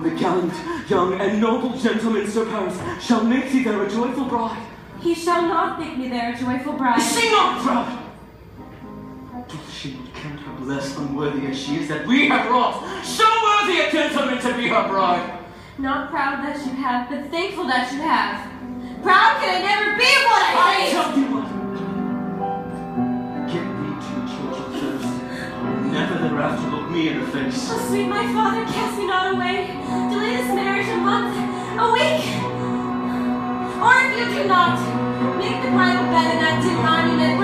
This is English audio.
the gallant, young, and noble gentleman, Sir Paris, shall make thee there a joyful bride. He shall not make me there a joyful bride. Is she not proud? Doth she not count how blessed, unworthy as she is, that we have wrought so worthy a gentleman to be her bride? Not proud that you have, but thankful that you have. Proud can I never be of what I hate! I tell you what, get thee two children first, never thereafter look me in the face. Oh, sweet my father, cast me not away. Delay this marriage a month, a week. Or if you do not, make the bridal bed in that dim monument